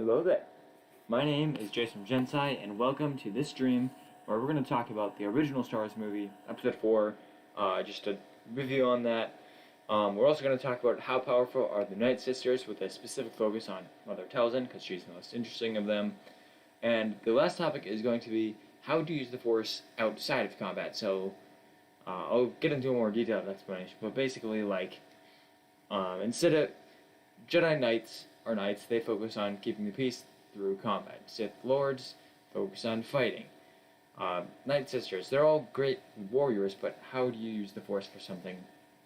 Hello there. My name is Jasom Jensai, and welcome to this stream where we're going to talk about the original Star Wars movie, Episode 4, just a review on that. We're also going to talk about how powerful are the Nightsisters, with a specific focus on Mother Talzin, because she's the most interesting of them. And the last topic is going to be how to use the Force outside of combat. So I'll get into a more detailed explanation, but basically, instead of Jedi Knights or Knights, they focus on keeping the peace through combat. Sith Lords focus on fighting. Nightsisters, they're all great warriors, but how do you use the Force for something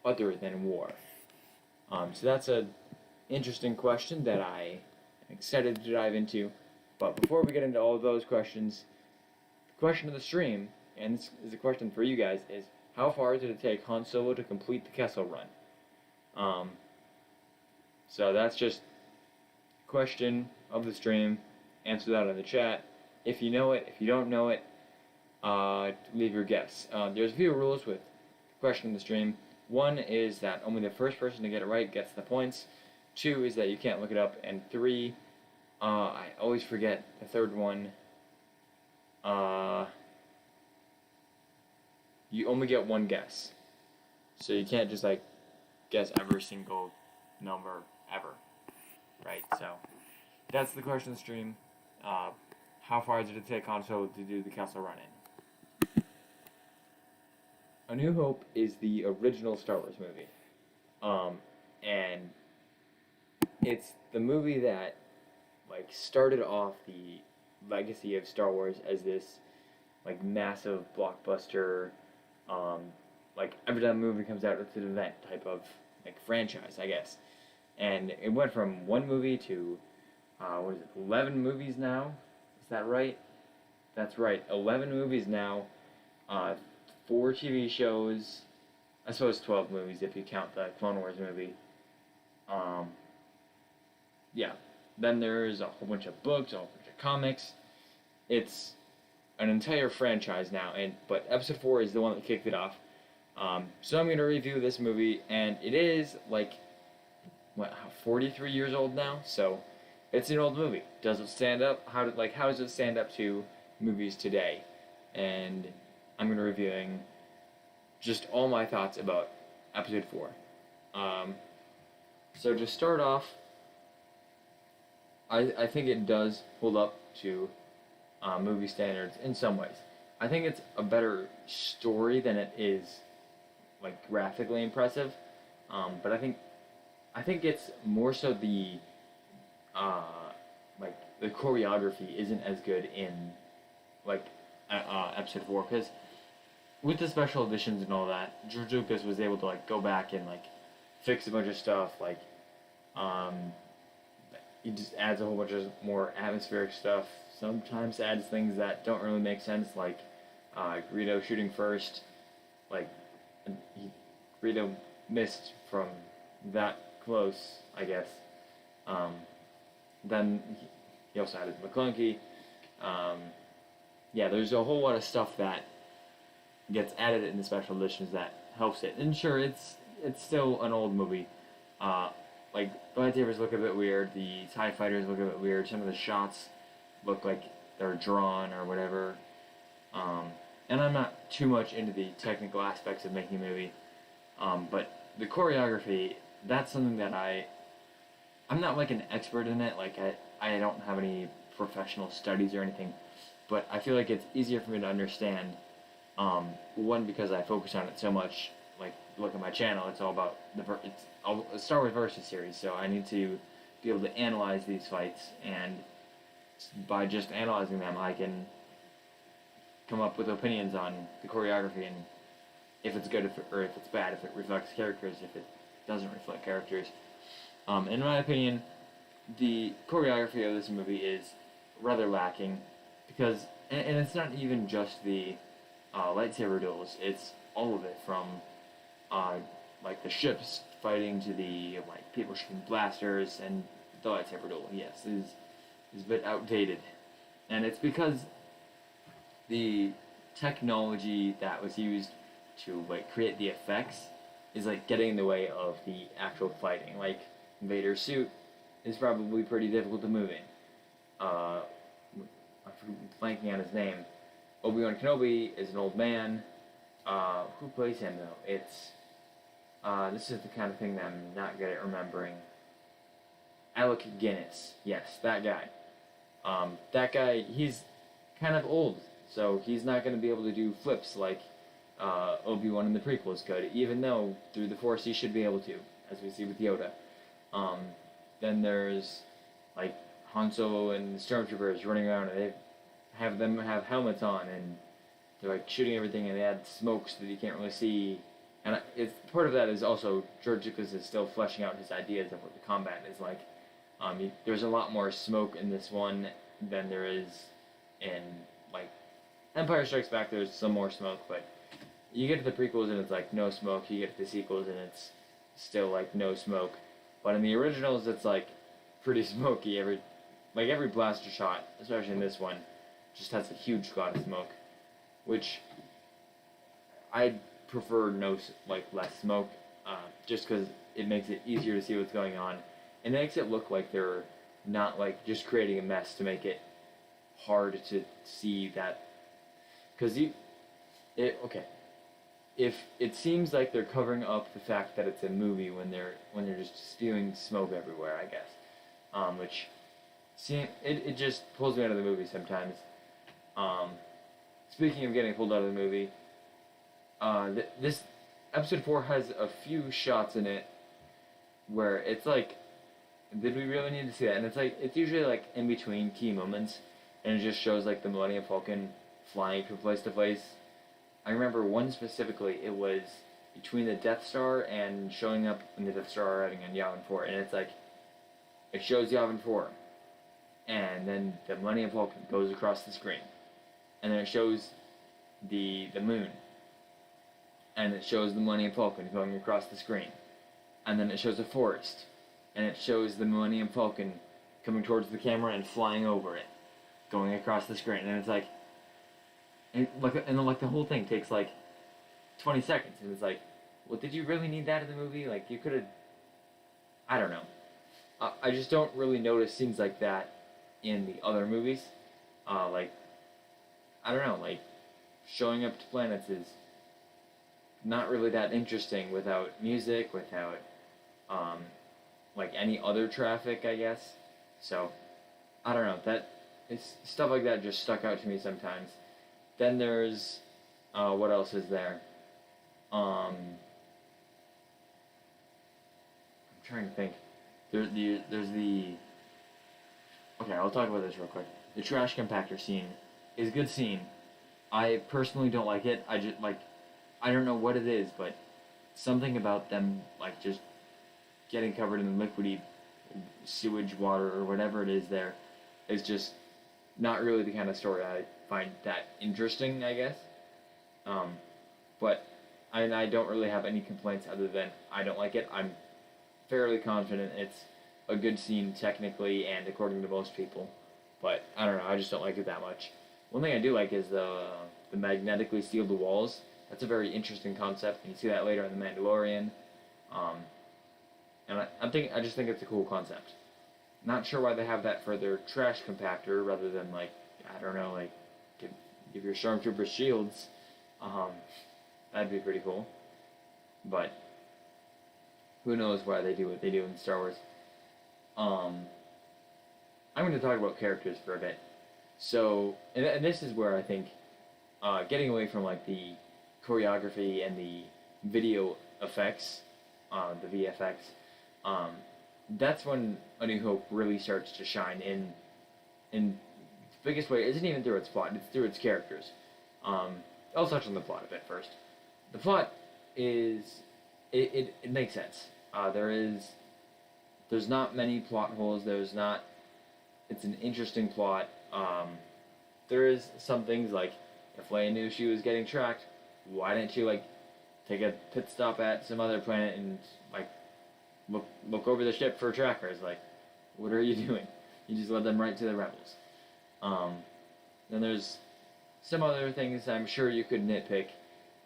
other than war? So that's an interesting question that I'm excited to dive into. But before we get into all of those questions, the question of the stream, and this is a question for you guys, is how far did it take Han Solo to complete the Kessel Run? So that's just question of the stream. Answer that in the chat. If you know it, if you don't know it, leave your guess. There's a few rules with question of the stream. One is that only the first person to get it right gets the points. 2 is that you can't look it up. And 3, I always forget the third one. You only get one guess. So you can't just guess every single number ever. Right, so that's the question of the stream. How far did it take Han Solo to do the Kessel Run in? A New Hope is the original Star Wars movie. And it's the movie that started off the legacy of Star Wars as this massive blockbuster, every time a movie comes out it's an event type of franchise, I guess. And it went from one movie to, 11 movies now? Is that right? That's right, 11 movies now, 4 TV shows, I suppose 12 movies if you count the Clone Wars movie. Yeah. Then there's a whole bunch of books, a whole bunch of comics. It's an entire franchise now, but Episode 4 is the one that kicked it off. So I'm going to review this movie, and it is 43 years old now, so it's an old movie. Does it stand up? How does it stand up to movies today? And I'm going to be reviewing just all my thoughts about Episode 4. So to start off, I think it does hold up to movie standards in some ways. I think it's a better story than it is graphically impressive, but I think it's more so the choreography isn't as good in Episode 4, because with the special editions and all that, George Lucas was able to go back and fix a bunch of stuff. He just adds a whole bunch of more atmospheric stuff. Sometimes adds things that don't really make sense, Greedo shooting first. Greedo missed from that close, I guess. Then he also added McClunky. There's a whole lot of stuff that gets added in the special editions that helps it. And sure, it's still an old movie. The lightsabers look a bit weird. The TIE fighters look a bit weird. Some of the shots look like they're drawn or whatever. And I'm not too much into the technical aspects of making a movie. But the choreography, that's something that I'm not an expert in it. I don't have any professional studies or anything, but I feel like it's easier for me to understand. One, because I focus on it so much. Look at my channel, it's all about it's a Star Wars Versus series, so I need to be able to analyze these fights, and by just analyzing them, I can come up with opinions on the choreography and if it's good or if it's bad, if it reflects characters, if it doesn't reflect characters. In my opinion, the choreography of this movie is rather lacking, because, and it's not even just the lightsaber duels, it's all of it, from the ships fighting to the people shooting blasters, and the lightsaber duel, yes, is a bit outdated. And it's because the technology that was used to create the effects is getting in the way of the actual fighting. Vader's suit is probably pretty difficult to move in. I'm blanking on his name. Obi-Wan Kenobi is an old man. Who plays him though? It's this is the kind of thing that I'm not good at remembering. Alec Guinness, yes, that guy. That guy, he's kind of old, so he's not going to be able to do flips like Obi-Wan in the prequels could, even though through the Force he should be able to, as we see with Yoda. Um, then there's like Han Solo and the Stormtroopers running around, and they have them have helmets on, and they're like shooting everything, and they add smoke so that you can't really see. And it's part of that is also George Lucas is still fleshing out his ideas of what the combat is like. There's a lot more smoke in this one than there is in like Empire Strikes Back. There's some more smoke, but you get to the prequels and it's like no smoke. You get to the sequels and it's still like no smoke. But in the originals, it's like pretty smoky. Every blaster shot, especially in this one, just has a huge cloud of smoke, which I prefer less smoke, just because it makes it easier to see what's going on. It makes it look like they're not like just creating a mess to make it hard to see that. Because if it seems like they're covering up the fact that it's a movie when they're just spewing smoke everywhere, I guess, it just pulls me out of the movie sometimes. Speaking of getting pulled out of the movie, this episode 4 has a few shots in it where it's like, did we really need to see that? And it's usually like in between key moments, and it just shows like the Millennium Falcon flying from place to place. I remember one specifically, it was between the Death Star and showing up in the Death Star arriving on Yavin 4, and it's like, it shows Yavin 4, and then the Millennium Falcon goes across the screen, and then it shows the moon, and it shows the Millennium Falcon going across the screen, and then it shows a forest, and it shows the Millennium Falcon coming towards the camera and flying over it, going across the screen, and it's like, and the whole thing takes like 20 seconds, and it's like, well, did you really need that in the movie? Like, you could have, I don't know. I just don't really notice scenes like that in the other movies. I don't know, like, showing up to planets is not really that interesting without music, without, like, any other traffic, I guess. So, I don't know, stuff like that just stuck out to me sometimes. Then there's, what else is there? I'm trying to think. There's the, okay, I'll talk about this real quick. The trash compactor scene is a good scene. I personally don't like it. I don't know what it is, but something about them, like, just getting covered in liquidy sewage water or whatever it is there is just not really the kind of story I find that interesting, I guess. But I don't really have any complaints other than I don't like it. I'm fairly confident it's a good scene technically and according to most people, but I don't know, I just don't like it that much. One thing I do like is the magnetically sealed walls. That's a very interesting concept, and you see that later in The Mandalorian. And I just think it's a cool concept. Not sure why they have that for their trash compactor rather than, like, I don't know, like, give your stormtroopers shields. That'd be pretty cool. But who knows why they do what they do in Star Wars. I'm going to talk about characters for a bit. So, and this is where I think, getting away from, like, the choreography and the video effects, the VFX, that's when A New Hope really starts to shine in the biggest way. It isn't even through its plot, it's through its characters. I'll touch on the plot a bit first. The plot is, it makes sense. There's not many plot holes, it's an interesting plot. There is some things like, if Leia knew she was getting tracked, why didn't she, like, take a pit stop at some other planet and, like, look over the ship for trackers? Like, what are you doing? You just led them right to the rebels. Then there's some other things I'm sure you could nitpick.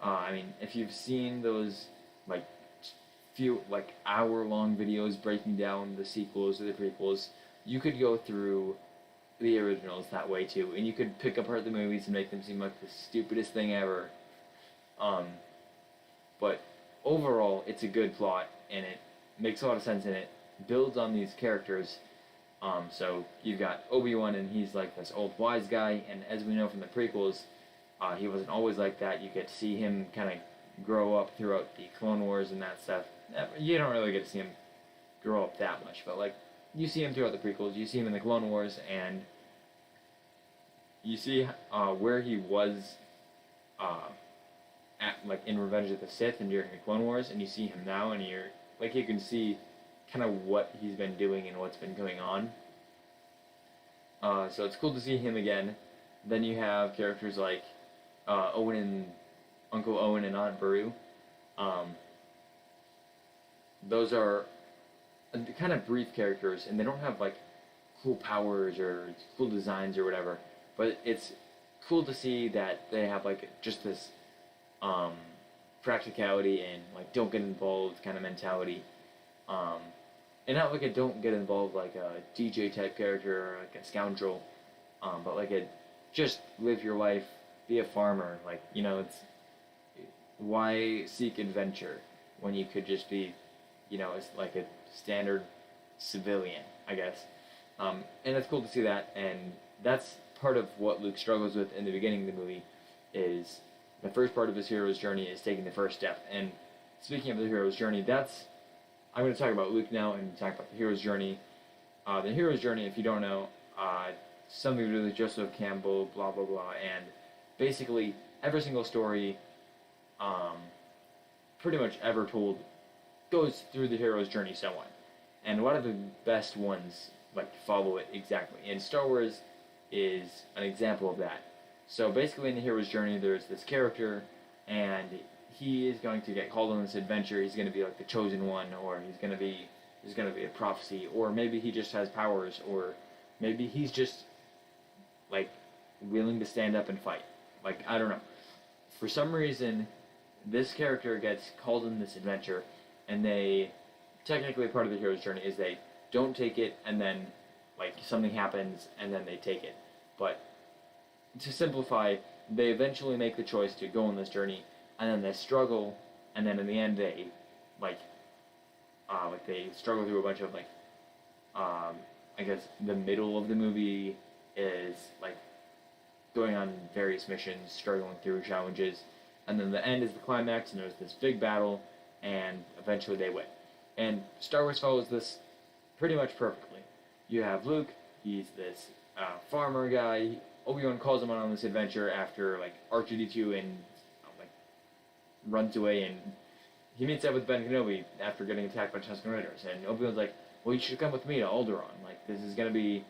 I mean, if you've seen those, like, few, like, hour-long videos breaking down the sequels or the prequels, you could go through the originals that way too, and you could pick apart the movies and make them seem like the stupidest thing ever. Um, but overall, it's a good plot, and it makes a lot of sense, and it builds on these characters. So you've got Obi-Wan, and he's like this old wise guy, and as we know from the prequels, he wasn't always like that. You get to see him kind of grow up throughout the Clone Wars and that stuff. You don't really get to see him grow up that much, but like you see him throughout the prequels. You see him in the Clone Wars, and you see where he was at, like in Revenge of the Sith and during the Clone Wars, and you see him now, and you're like you can see kind of what he's been doing and what's been going on. So it's cool to see him again. Then you have characters like Owen and Uncle Owen and Aunt Beru. Those are kind of brief characters, and they don't have like cool powers or cool designs or whatever. But it's cool to see that they have like just this practicality and like don't get involved kind of mentality. And not like a don't get involved like a DJ type character or like a scoundrel, but like a just live your life, be a farmer. Like, you know, it's why seek adventure when you could just be, you know, it's like a standard civilian, I guess. And it's cool to see that, and that's part of what Luke struggles with in the beginning of the movie. Is the first part of his hero's journey is taking the first step. And speaking of the hero's journey, I'm going to talk about Luke now and talk about the hero's journey. The hero's journey, if you don't know, something to do with Joseph Campbell, blah blah blah, and basically every single story, pretty much ever told, goes through the hero's journey somewhat. And one of the best ones like follow it exactly. And Star Wars is an example of that. So basically, in the hero's journey, there's this character, and he is going to get called on this adventure. He's going to be like the chosen one, or there's going to be a prophecy, or maybe he just has powers, or maybe he's just like willing to stand up and fight. Like, I don't know. For some reason, this character gets called on this adventure, and they technically part of the hero's journey is they don't take it, and then like something happens, and then they take it. But to simplify, they eventually make the choice to go on this journey, and then they struggle, and then in the end they like they struggle through a bunch of like I guess the middle of the movie is like going on various missions, struggling through challenges, and then the end is the climax, and there's this big battle, and eventually they win. And Star Wars follows this pretty much perfectly. You have Luke, he's this farmer guy. Obi-Wan calls him on this adventure after like R2-D2 and like runs away, and he meets up with Ben Kenobi after getting attacked by Tusken Raiders. And Obi-Wan's like, "Well, you should come with me to Alderaan. Like, this is gonna be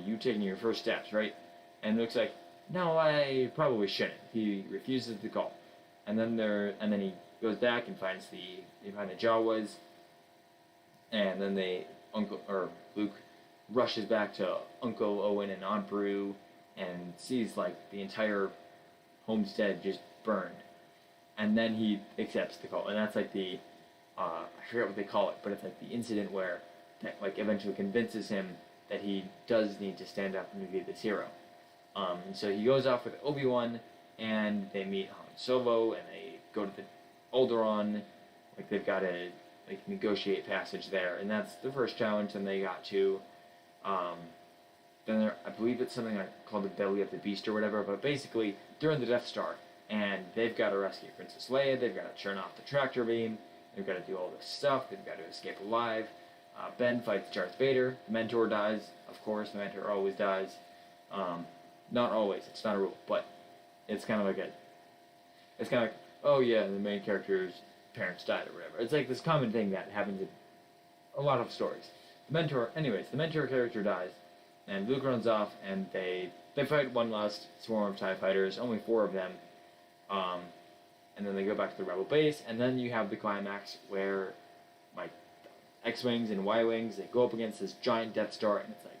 you taking your first steps, right?" And Luke's like, "No, I probably shouldn't." He refuses the call, and then he goes back and finds the Jawas, and then Luke rushes back to Uncle Owen and Aunt Beru and sees like the entire homestead just burned, and then he accepts the call, and that's like the I forget what they call it, but it's like the incident where that like eventually convinces him that he does need to stand up and be this hero. And so he goes off with Obi-Wan, and they meet Han Solo, and they go to the Alderaan. Like they've got to like negotiate passage there, and that's the first challenge. And they got to then I believe it's something like called the Belly of the Beast or whatever. But basically, they're in the Death Star, and they've got to rescue Princess Leia. They've got to turn off the tractor beam. They've got to do all this stuff. They've got to escape alive. Ben fights Darth Vader. The Mentor dies. Of course, the Mentor always dies. Not always. It's not a rule, but it's kind of like oh yeah, the main character's parents died or whatever. It's like this common thing that happens in a lot of stories. The Mentor character dies, and Luke runs off, and they fight one last swarm of TIE fighters, only 4 of them, and then they go back to the Rebel base, and then you have the climax where, like, X-Wings and Y-Wings, they go up against this giant Death Star, and it's like,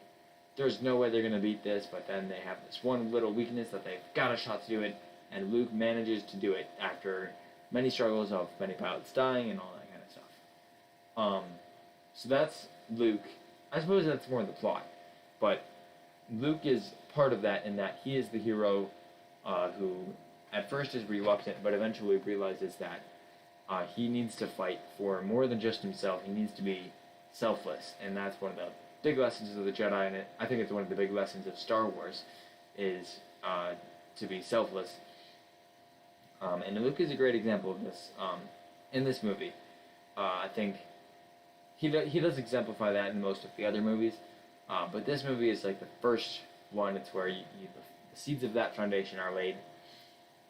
there's no way they're going to beat this, but then they have this one little weakness that they've got a shot to do it, and Luke manages to do it after many struggles of many pilots dying and all that kind of stuff. So that's Luke. I suppose that's more of the plot, but Luke is part of that in that he is the hero who at first is reluctant, but eventually realizes that he needs to fight for more than just himself. He needs to be selfless, and that's one of the big lessons of the Jedi, and I think it's one of the big lessons of Star Wars, is to be selfless. And Luke is a great example of this in this movie. I think he does exemplify that in most of the other movies, but this movie is like the first one. It's where the seeds of that foundation are laid,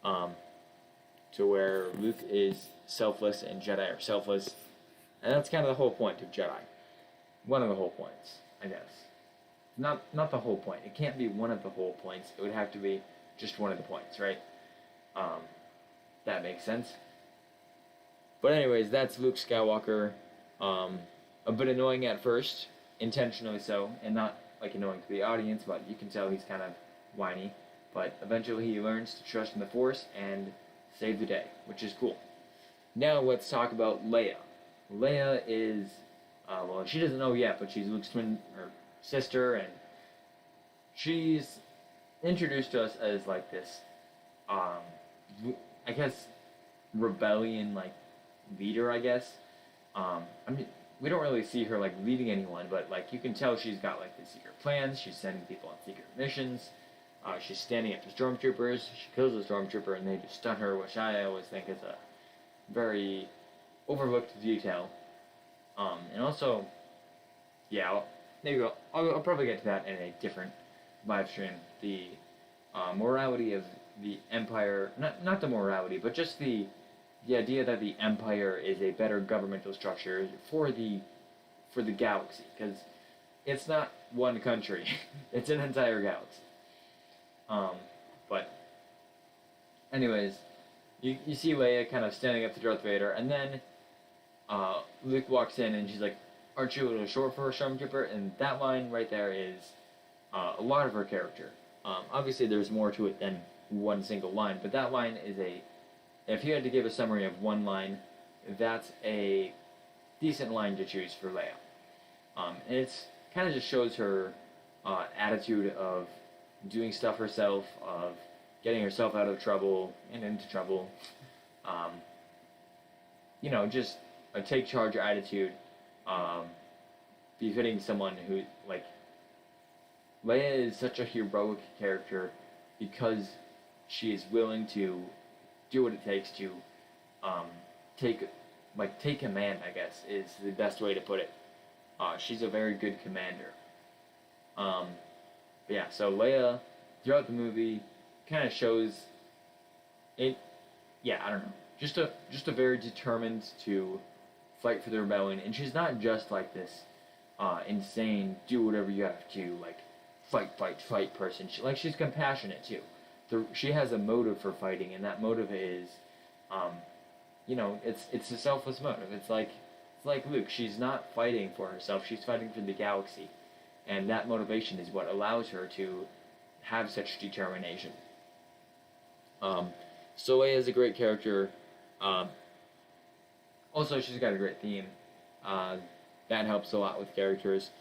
to where Luke is selfless and Jedi are selfless, and that's kind of the whole point of Jedi. One of the whole points, I guess. Not the whole point. It can't be one of the whole points. It would have to be just one of the points, right? That makes sense. But anyways, that's Luke Skywalker. A bit annoying at first, intentionally so, and not like annoying to the audience, but you can tell he's kind of whiny. But eventually he learns to trust in the Force and save the day, which is cool. Now let's talk about Leia. Leia is, well, she doesn't know yet, but she's Luke's twin or sister, and she's introduced to us as like this, I guess, rebellion like leader. I guess. I mean, we don't really see her like leading anyone, but like you can tell she's got like the secret plans. She's sending people on secret missions. She's standing up to stormtroopers. She kills a stormtrooper, and they just stun her, which I always think is a very overlooked detail. And also, yeah, maybe I'll probably get to that in a different live stream. The morality of the Empire, not the morality, but just the idea that the Empire is a better governmental structure for the galaxy, because it's not one country, it's an entire galaxy. But anyways, you see Leia kind of standing up to Darth Vader, and then Luke walks in and she's like, "Aren't you a little short for a stormtrooper?" And that line right there is a lot of her character. Obviously, there's more to it than one single line, but that line is if you had to give a summary of one line, that's a decent line to choose for Leia. And it's kind of just shows her attitude of doing stuff herself, of getting herself out of trouble and into trouble. Just a take charge attitude, befitting someone who, like, Leia is such a heroic character because she is willing to do what it takes to take command, I guess, is the best way to put it. She's a very good commander. But yeah, so Leia, throughout the movie, kind of shows it. Yeah, I don't know. Just a very determined to fight for the rebellion, and she's not just like this insane, do whatever you have to, like fight person. She's compassionate too. She has a motive for fighting, and that motive is, it's a selfless motive. It's like Luke. She's not fighting for herself. She's fighting for the galaxy. And that motivation is what allows her to have such determination. So Leia is a great character. Also, she's got a great theme. That helps a lot with characters.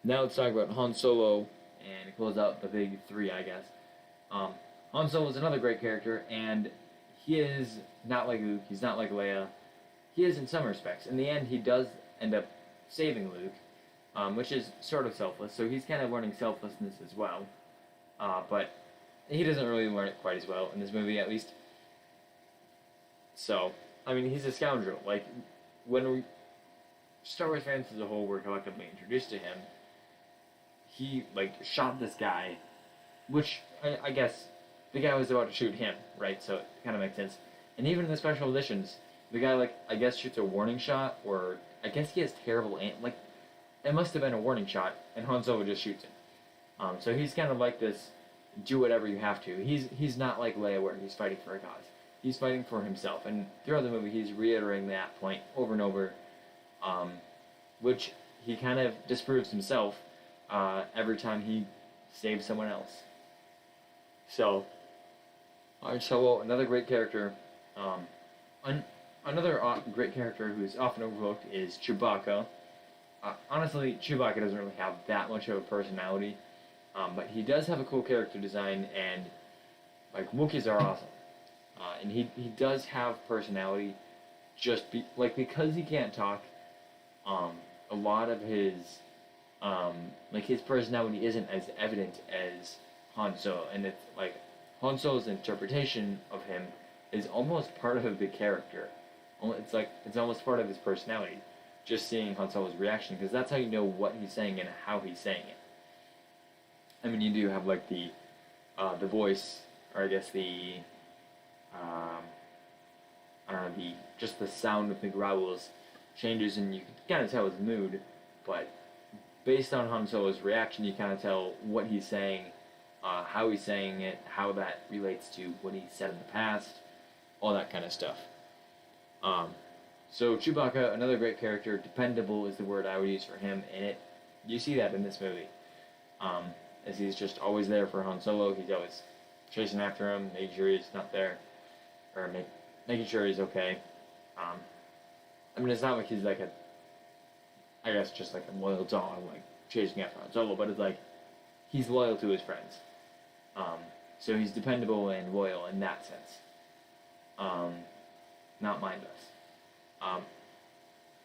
Now let's talk about Han Solo and close out the big three, I guess. Han Solo is another great character, and he is not like Luke. He's not like Leia. He is in some respects. In the end, he does end up saving Luke. Which is sort of selfless, so he's kind of learning selflessness as well. But he doesn't really learn it quite as well in this movie, at least. So, I mean, he's a scoundrel. Like, when Star Wars fans as a whole were collectively introduced to him, he, like, shot this guy, which, I guess, the guy was about to shoot him, right? So it kind of makes sense. And even in the special editions, the guy, like, I guess shoots a warning shot, or I guess he has terrible aim. Like, it must have been a warning shot, and Han Solo just shoots him. So he's kind of like this, do whatever you have to. He's not like Leia where he's fighting for a cause. He's fighting for himself, and throughout the movie he's reiterating that point over and over, which he kind of disproves himself every time he saves someone else. So, Han Solo, another great character. Another great character who's often overlooked is Chewbacca. Honestly, Chewbacca doesn't really have that much of a personality. But he does have a cool character design, and like Wookiees are awesome. And he does have personality, because he can't talk. A lot of his like his personality isn't as evident as Han Solo, and it's like Han Solo's interpretation of him is almost part of the character. It's almost part of his personality. Just seeing Han Solo's reaction, because that's how you know what he's saying and how he's saying it. I mean, you do have like the voice, or I guess I don't know, just the sound of the growls changes, and you can kind of tell his mood. But based on Han Solo's reaction, you kind of tell what he's saying, how he's saying it, how that relates to what he said in the past, all that kind of stuff. So Chewbacca, another great character, dependable is the word I would use for him, and you see that in this movie. As he's just always there for Han Solo, he's always chasing after him, making sure he's not there, or making sure he's okay. I mean, it's not like he's like I guess just like a loyal dog, like chasing after Han Solo, but it's like he's loyal to his friends. So he's dependable and loyal in that sense. Not mindless.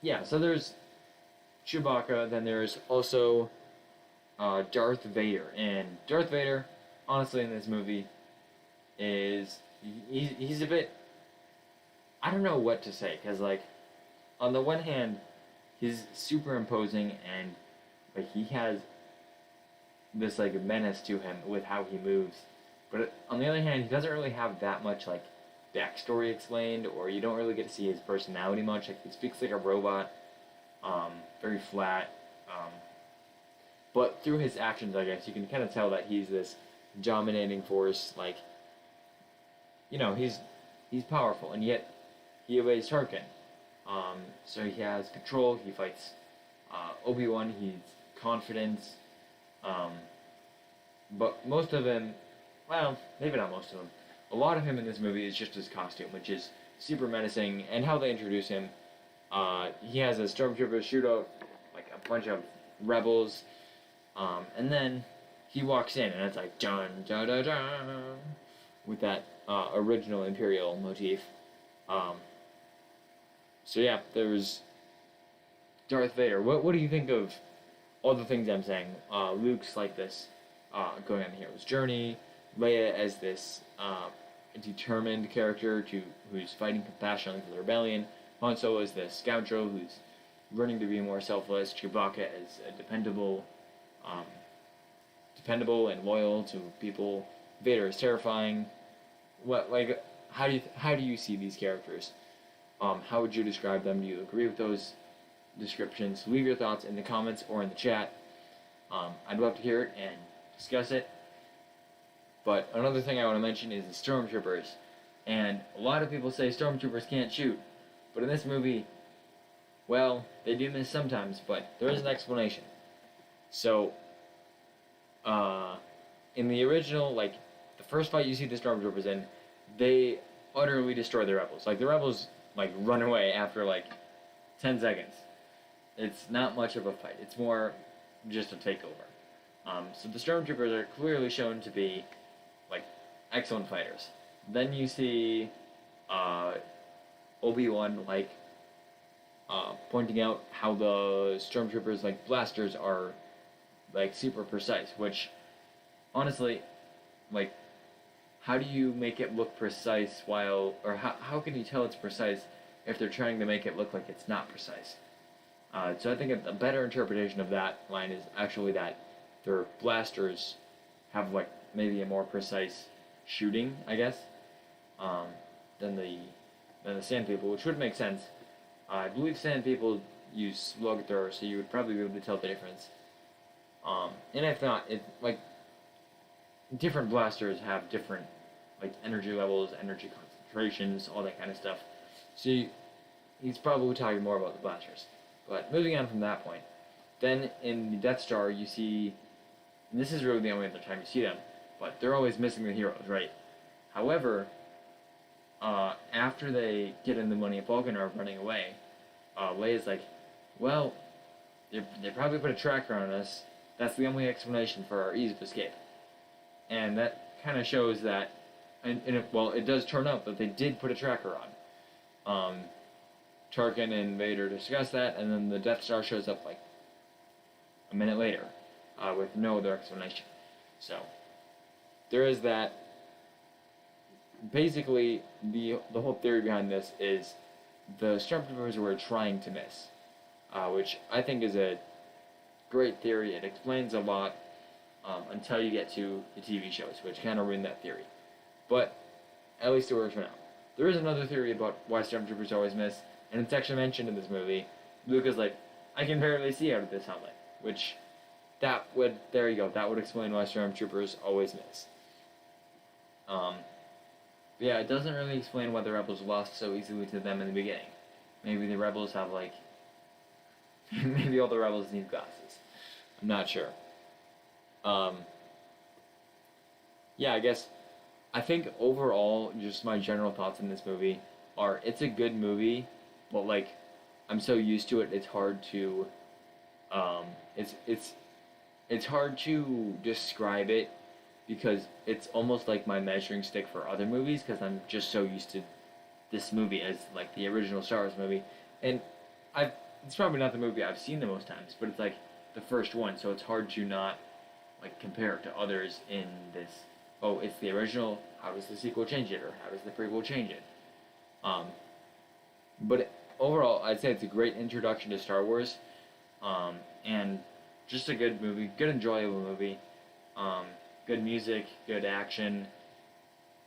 Yeah, so there's Chewbacca, then there's also Darth Vader. And Darth Vader, honestly, in this movie, he's a bit, I don't know what to say, because, like, on the one hand, he's super imposing, and, like, he has this, like, menace to him with how he moves. But on the other hand, he doesn't really have that much, like, backstory explained, or you don't really get to see his personality much. Like, he speaks like a robot, very flat. But through his actions, I guess, you can kind of tell that he's this dominating force. Like, you know, he's powerful, and yet he obeys Tarkin. So he has control. He fights Obi-Wan. He's confident. But most of him, well, maybe not most of him, a lot of him in this movie is just his costume, which is super menacing, and how they introduce him. He has a stormtrooper shootout, like a bunch of rebels, and then he walks in, and it's like dun dun dun dun, with that original Imperial motif. So yeah, there's Darth Vader. What do you think of all the things I'm saying? Luke's like this, going on the hero's journey. Leia as this determined character who's fighting compassionately for the rebellion. Han Solo is this scoundrel who's learning to be more selfless. Chewbacca is a dependable and loyal to people. Vader is terrifying. How do you see these characters? How would you describe them? Do you agree with those descriptions? Leave your thoughts in the comments or in the chat. I'd love to hear it and discuss it. But another thing I want to mention is the stormtroopers. And a lot of people say stormtroopers can't shoot. But in this movie, well, they do miss sometimes, but there is an explanation. So, in the original, like, the first fight you see the stormtroopers in, they utterly destroy the rebels. Like, the rebels, like, run away after, like, 10 seconds. It's not much of a fight. It's more just a takeover. So the stormtroopers are clearly shown to be, like, excellent fighters. Then you see Obi-Wan, like, pointing out how the stormtroopers, like, blasters are, like, super precise, which, honestly, like, how do you make it look precise or how can you tell it's precise if they're trying to make it look like it's not precise? So I think a better interpretation of that line is actually that their blasters have, like, maybe a more precise shooting, I guess, than the Sand People, which would make sense. I believe Sand People use slug thrower, so you would probably be able to tell the difference. And if not, like, different blasters have different, like, energy levels, energy concentrations, all that kind of stuff. So he's probably talking more about the blasters. But moving on from that point, then in the Death Star you see, and this is really the only other time you see them, but they're always missing the heroes, right? However, after they get in the Millennium Falcon and are running away, Leia's like, well, they probably put a tracker on us, That's the only explanation for our ease of escape. And that kind of shows that, it does turn out that they did put a tracker on. Tarkin and Vader discuss that, and then the Death Star shows up like a minute later, with no other explanation. So there is that. Basically, the whole theory behind this is the Stormtroopers were trying to miss, which I think is a great theory. It explains a lot until you get to the TV shows, which kind of ruin that theory. But at least it works for now. There is another theory about why Stormtroopers always miss, and it's actually mentioned in this movie. Luke is like, I can barely see out of this helmet, which there you go, that would explain why Stormtroopers always miss. Yeah, it doesn't really explain why the Rebels lost so easily to them in the beginning. Maybe the Rebels have, maybe all the Rebels need glasses. I'm not sure. Yeah, I think overall, just my general thoughts in this movie are, it's a good movie, but, I'm so used to it, it's hard to, it's hard to describe it, because it's almost like my measuring stick for other movies, because I'm just so used to this movie as, the original Star Wars movie. And it's probably not the movie I've seen the most times, but it's, the first one, so it's hard to not, compare it to others in this, oh, it's the original, how does the sequel change it, or how does the prequel change it? But overall, I'd say it's a great introduction to Star Wars, and just a good movie, good enjoyable movie. Good music, good action,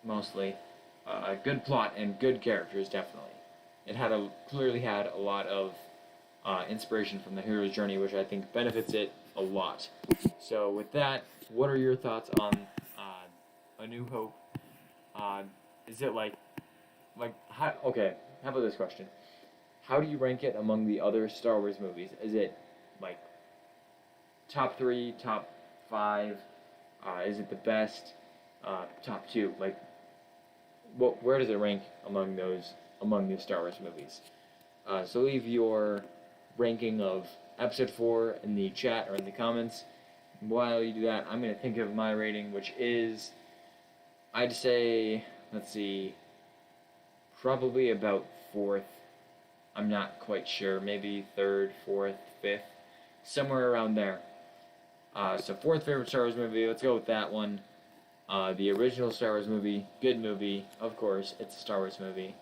mostly. Good plot and good characters, definitely. It clearly had a lot of inspiration from the hero's journey, which I think benefits it a lot. So with that, what are your thoughts on A New Hope? Is it okay, how about this question? How do you rank it among the other Star Wars movies? Is it top 3, top 5? Is it the best? Top 2? Where does it rank among the Star Wars movies? So leave your ranking of Episode 4 in the chat or in the comments. While you do that, I'm going to think of my rating, which is, I'd say, let's see, probably about 4th. I'm not quite sure. Maybe 3rd, 4th, 5th. Somewhere around there. So 4th favorite Star Wars movie, let's go with that one. The original Star Wars movie, good movie, of course, it's a Star Wars movie.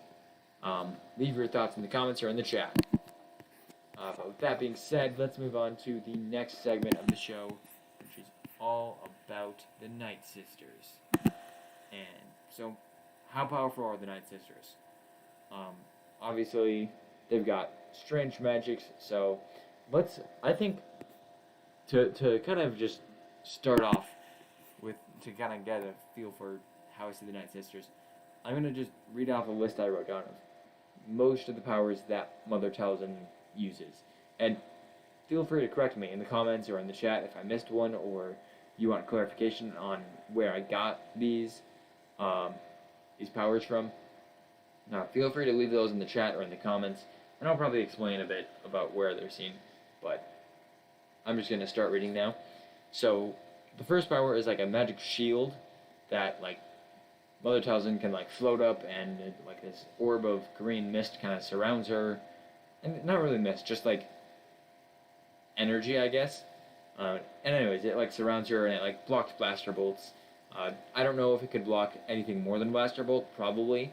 Leave your thoughts in the comments or in the chat. But with that being said, let's move on to the next segment of the show, which is all about the Nightsisters. And so, how powerful are the Nightsisters? Obviously, they've got strange magics, so I think, to kind of just start off with, to kind of get a feel for how I see the Nightsisters, I'm going to just read off a list I wrote down of most of the powers that Mother Talzin uses. And feel free to correct me in the comments or in the chat if I missed one, or you want clarification on where I got these powers from. Now, feel free to leave those in the chat or in the comments, and I'll probably explain a bit about where they're seen, but I'm just going to start reading now. So, the first power is a magic shield that, Mother Talzin can, float up, and, this orb of green mist kind of surrounds her. And not really mist, just, energy, I guess. And anyways, it, surrounds her, and it, blocks blaster bolts. I don't know if it could block anything more than blaster bolt, probably.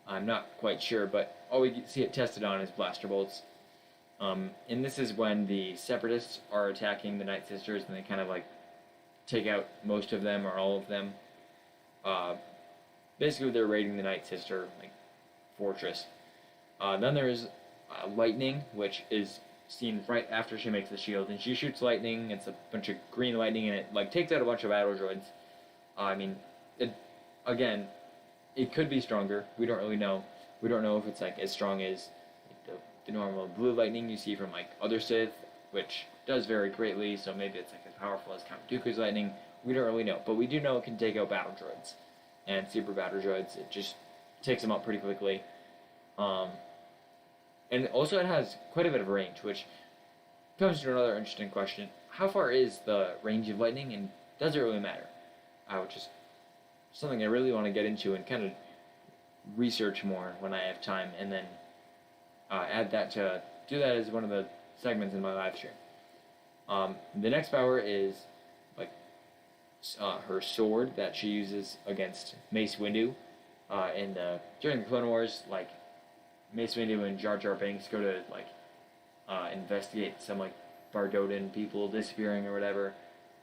I'm not quite sure, but all we see it tested on is blaster bolts. And this is when the Separatists are attacking the Nightsisters, and they kind of, take out most of them, or all of them. Basically, they're raiding the Nightsister, fortress. Then there's lightning, which is seen right after she makes the shield, and she shoots lightning. It's a bunch of green lightning, and it takes out a bunch of battle droids. It could be stronger. We don't really know. We don't know if it's as strong as the normal blue lightning you see from other Sith, which does vary greatly. So maybe it's as powerful as Count Dooku's lightning. We don't really know, but we do know it can take out battle droids and super battle droids. It just takes them out pretty quickly. And also it has quite a bit of range, which comes to another interesting question. how far is the range of lightning, and does it really matter? Which is something I really want to get into and kind of research more when I have time, and then add that to do that as one of the segments in my live stream. The next power is like her sword that she uses against Mace Windu. During the Clone Wars, like Mace Windu and Jar Jar Binks go to like investigate some like Bardodan people disappearing or whatever.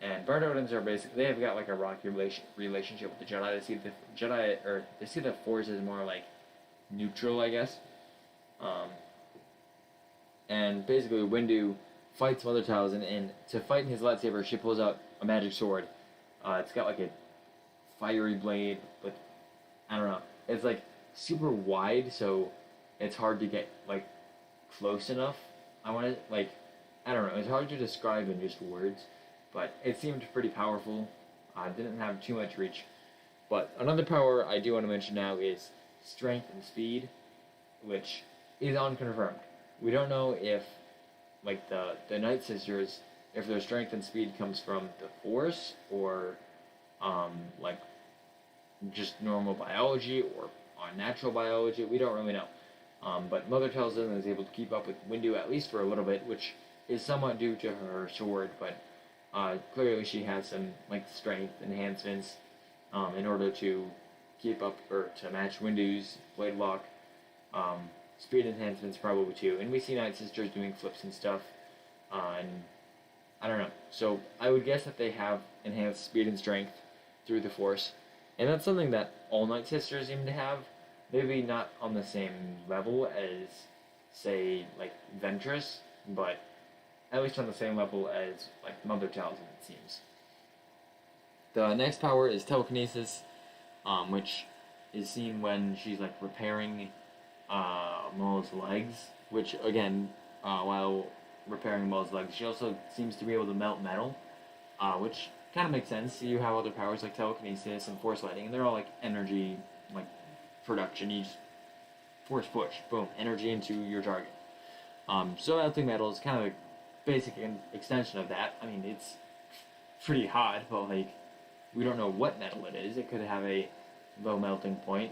And Bardodans are basically they have got like a rocky relationship with the Jedi. They see the Force as more like neutral, I guess. Um, and basically Windu fights Mother Talzin, and to fight in his lightsaber, she pulls out a magic sword. It's got like a fiery blade with I don't know. It's like super wide, so it's hard to get like close enough. I don't know. It's hard to describe in just words, but it seemed pretty powerful. Didn't have too much reach. But another power I do want to mention now is strength and speed, which is unconfirmed. We don't know if like the Nightsisters, if their strength and speed comes from the Force or like just normal biology or natural biology. We don't really know. But Mother Talzin is able to keep up with Windu at least for a little bit, which is somewhat due to her sword, but clearly she has some like strength enhancements in order to keep up or to match Windu's blade lock. Speed enhancements probably too, and we see Nightsisters doing flips and stuff, and I don't know. So I would guess that they have enhanced speed and strength through the Force, and that's something that all Nightsisters seem to have. Maybe not on the same level as, say, like Ventress, but at least on the same level as like Mother Talzin, it seems. The next power is telekinesis, which is seen when she's like repairing Maul's legs, which again, while repairing Maul's legs, she also seems to be able to melt metal, which kind of makes sense. You have other powers like telekinesis and force lighting, and they're all like energy, like production. You just force push, boom, energy into your target. So melting metal is kind of a basic extension of that. I mean, it's pretty hot, but like we don't know what metal it is. It could have a low melting point.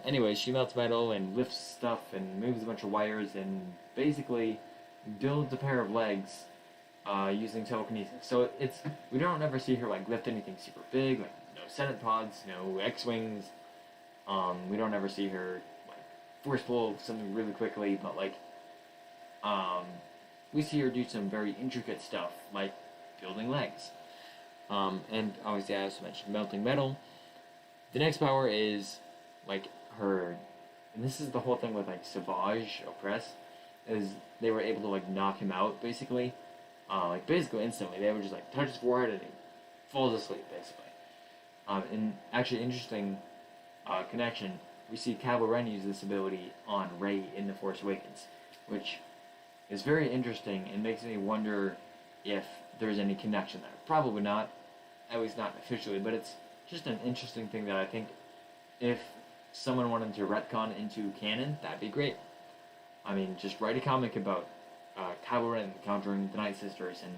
Anyway, she melts metal and lifts stuff and moves a bunch of wires and basically builds a pair of legs using telekinesis. So we don't ever see her like lift anything super big, like no Senate pods, no X-wings. We don't ever see her like force pull something really quickly, but like we see her do some very intricate stuff like building legs. And obviously I also mentioned melting metal. The next power is like her, and this is the whole thing with like Savage Opress, is they were able to like knock him out basically, like basically instantly. They would just like touch his forehead and he falls asleep basically. And actually interesting connection, we see Kylo Ren use this ability on Rey in The Force Awakens, which is very interesting and makes me wonder if there's any connection there. Probably not, at least not officially, but it's just an interesting thing that I think if someone wanted to retcon into canon, that'd be great. I mean, just write a comic about Kylo Ren encountering the Nightsisters and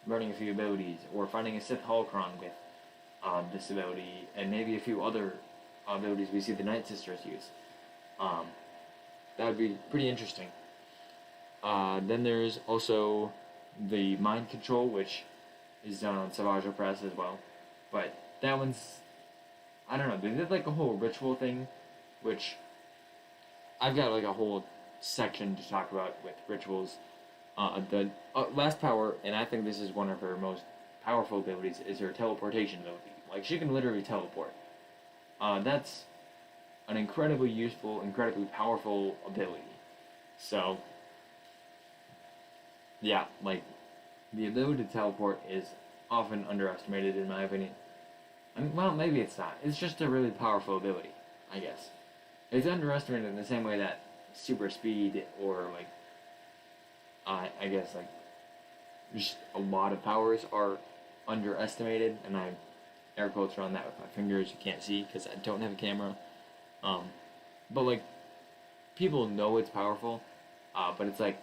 learning a few abilities, or finding a Sith holocron with this ability, and maybe a few other abilities we see the Nightsisters use. That would be pretty interesting. Then there's also the mind control, which is done on Savage Opress as well. But that one's, I don't know, they did like a whole ritual thing, which I've got like a whole section to talk about with rituals. The last power, and I think this is one of her most powerful abilities, is her teleportation ability. Like, she can literally teleport. That's an incredibly useful, incredibly powerful ability. So, yeah, like, the ability to teleport is often underestimated in my opinion. I mean, well, maybe it's not. It's just a really powerful ability, I guess. It's underestimated in the same way that super speed or, like, I guess, like, just a lot of powers are underestimated, and I air quotes around that with my fingers. You can't see because I don't have a camera. But, like, people know it's powerful, but it's like,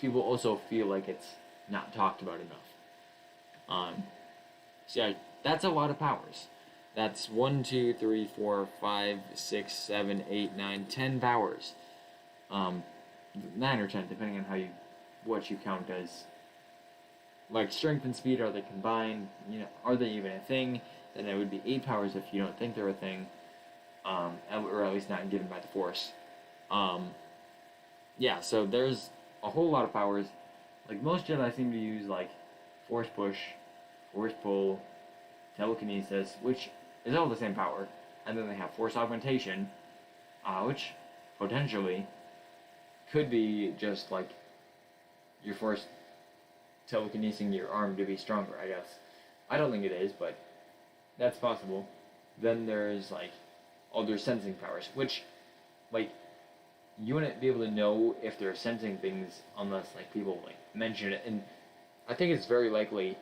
people also feel like it's not talked about enough. So yeah, that's a lot of powers. That's 1, 2, 3, 4, 5, 6, 7, 8, 9, 10 powers. 9 or 10, depending on what you count as. Like strength and speed, are they combined? Are they even a thing? Then it would be 8 powers if you don't think they're a thing, or at least not given by the Force. Yeah, so there's a whole lot of powers. Like most Jedi seem to use like Force Push, Force Pull, Telekinesis, which is all the same power, and then they have Force Augmentation, which potentially could be just like your Force telekinesing your arm to be stronger, I guess. I don't think it is, but that's possible. Then there's like other sensing powers, which like you wouldn't be able to know if they're sensing things unless like people like mention it. And I think it's very likely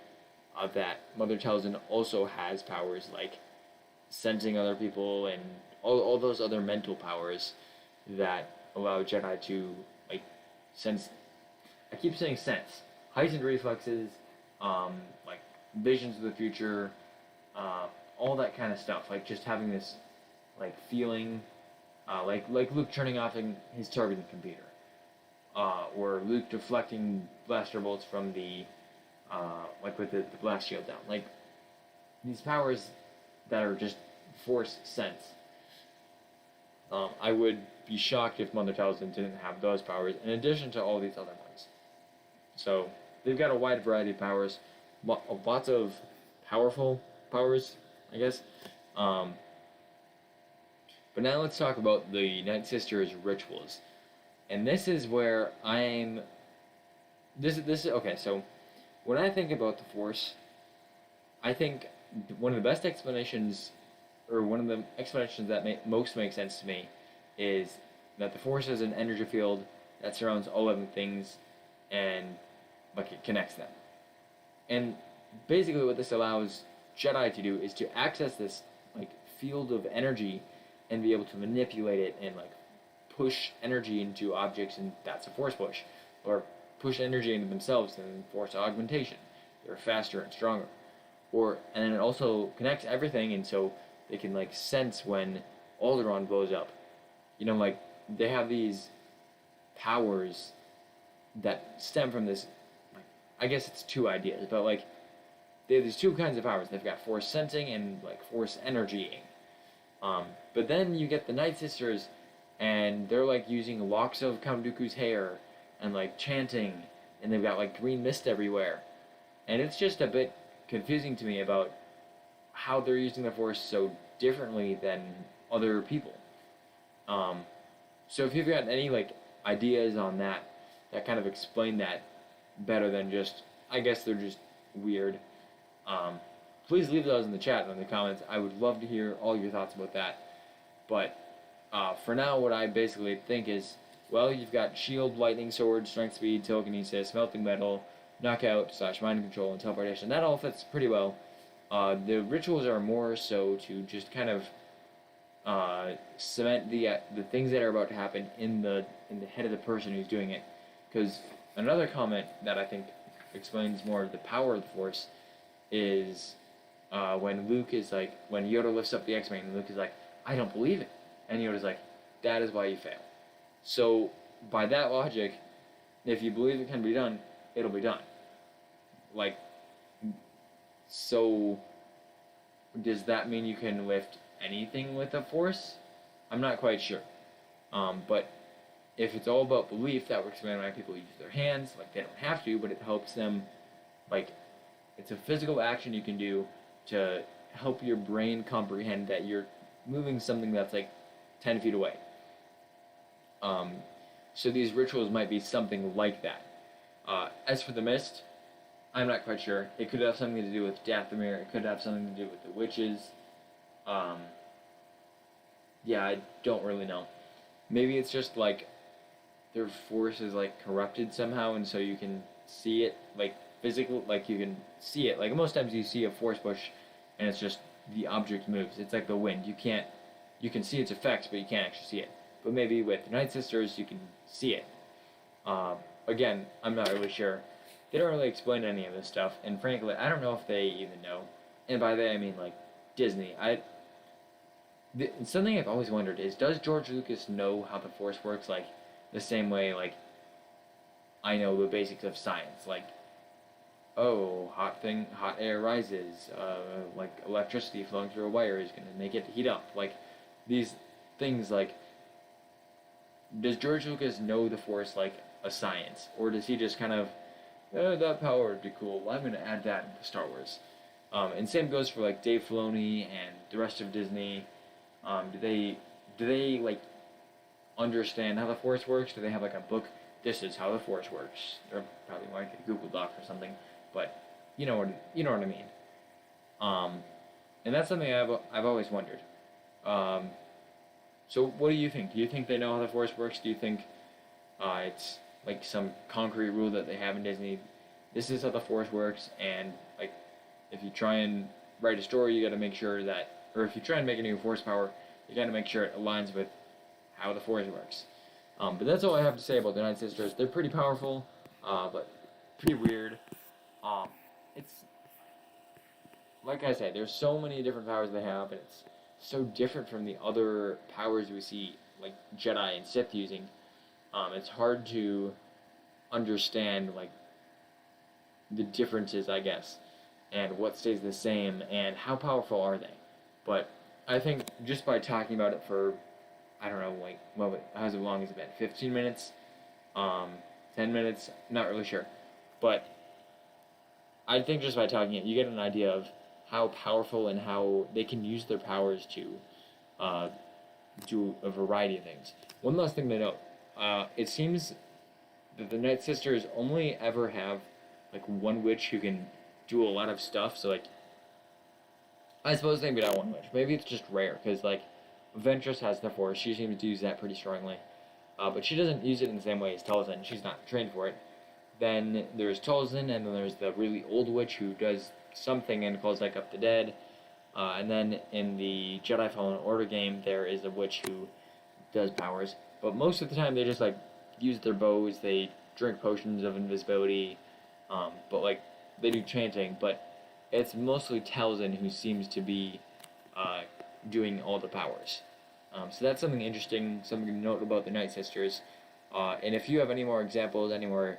that Mother Talzin also has powers like sensing other people and all those other mental powers that allow Jedi to like sense. I keep saying sense. Heightened reflexes, like visions of the future, all that kind of stuff. Like just having this like feeling, like Luke turning off his targeting computer, or Luke deflecting blaster bolts from the like with the blast shield down. Like these powers that are just Force sense. I would be shocked if Mother Talzin didn't have those powers in addition to all these other ones. So they've got a wide variety of powers, lots of powerful powers, I guess. But now let's talk about the Nightsisters rituals, and this is where This is okay. So when I think about the Force, I think one of the best explanations, or one of the explanations that most make sense to me, is that the Force is an energy field that surrounds all living things, and like it connects them. And basically, what this allows Jedi to do is to access this like field of energy and be able to manipulate it and like push energy into objects, and that's a Force push, or push energy into themselves and Force augmentation. They're faster and stronger. And then it also connects everything, and so they can like sense when Alderaan blows up. Like they have these powers that stem from this. Like, I guess it's two ideas, but like they have these two kinds of powers. They've got Force sensing and like Force energying. But then you get the Nightsisters, and they're like using locks of Count Dooku's hair and like chanting, and they've got like green mist everywhere, and it's just a bit confusing to me about how they're using the Force so differently than other people. So if you've got any like ideas on that kind of explain that better than just, I guess they're just weird, please leave those in the chat and in the comments. I would love to hear all your thoughts about that. But for now, what I basically think is, well, you've got shield, lightning, sword, strength, speed, telekinesis, melting metal, knockout / mind control, and teleportation. That all fits pretty well. The rituals are more so to just kind of cement the things that are about to happen in the head of the person who's doing it. Because another comment that I think explains more of the power of the Force is when Yoda lifts up the X-Wing, and Luke is like, I don't believe it. And Yoda's like, that is why you fail. So, by that logic, if you believe it can be done, it'll be done. Like, so, does that mean you can lift anything with the Force? I'm not quite sure. But if it's all about belief, that would explain why people use their hands. Like, they don't have to, but it helps them. Like, it's a physical action you can do to help your brain comprehend that you're moving something that's like 10 feet away. So these rituals might be something like that. As for the mist, I'm not quite sure. It could have something to do with Dathomir. It could have something to do with the witches. Yeah, I don't really know. Maybe it's just like their Force is like corrupted somehow, and so you can see it like physical, like you can see it. Like most times you see a Force push, and it's just the object moves. It's like the wind. You can see its effects, but you can't actually see it. But maybe with Nightsisters, you can see it. Again, I'm not really sure. they don't really explain any of this stuff, and frankly, I don't know if they even know. And by that I mean like Disney. Something I've always wondered is, does George Lucas know how the Force works, like the same way like I know the basics of science, like oh, hot air rises, like electricity flowing through a wire is gonna make it heat up, like these things like. Does George Lucas know the Force like a science, or does he just kind of, that power would be cool, well, I'm going to add that into Star Wars? And same goes for like Dave Filoni and the rest of Disney. Do they like understand how the Force works? Do they have like a book? This is how the Force works. Or probably like a Google Doc or something, but you know what I mean. And that's something I've always wondered. So what do you think? Do you think they know how the Force works? Do you think it's like some concrete rule that they have in Disney? This is how the Force works, and like if you try and write a story, you got to make sure that, or if you try and make a new Force power, you got to make sure it aligns with how the Force works. But that's all I have to say about the Nightsisters. They're pretty powerful, but pretty weird. It's like I said, there's so many different powers they have, and it's so different from the other powers we see, like Jedi and Sith using. It's hard to understand like the differences, I guess, and what stays the same, and how powerful are they. But I think just by talking about it for, I don't know, like, well, how long has it been? 15 minutes? 10 minutes? Not really sure. But I think just by talking it, you get an idea of how powerful and how they can use their powers to do a variety of things. One last thing to note, it seems that the Nightsisters only ever have like one witch who can do a lot of stuff, so like I suppose maybe not one witch, maybe it's just rare, because like Ventress has the Force, she seems to use that pretty strongly, but she doesn't use it in the same way as Talzin, she's not trained for it. Then there's Talzin, and then there's the really old witch who does something and calls like up the dead. And then in the Jedi Fallen Order game, there is a witch who does powers. But most of the time, they just like use their bows. They drink potions of invisibility. But like they do chanting. But it's mostly Talzin who seems to be doing all the powers. So that's something interesting, something to note about the Nightsisters. And if you have any more examples, any more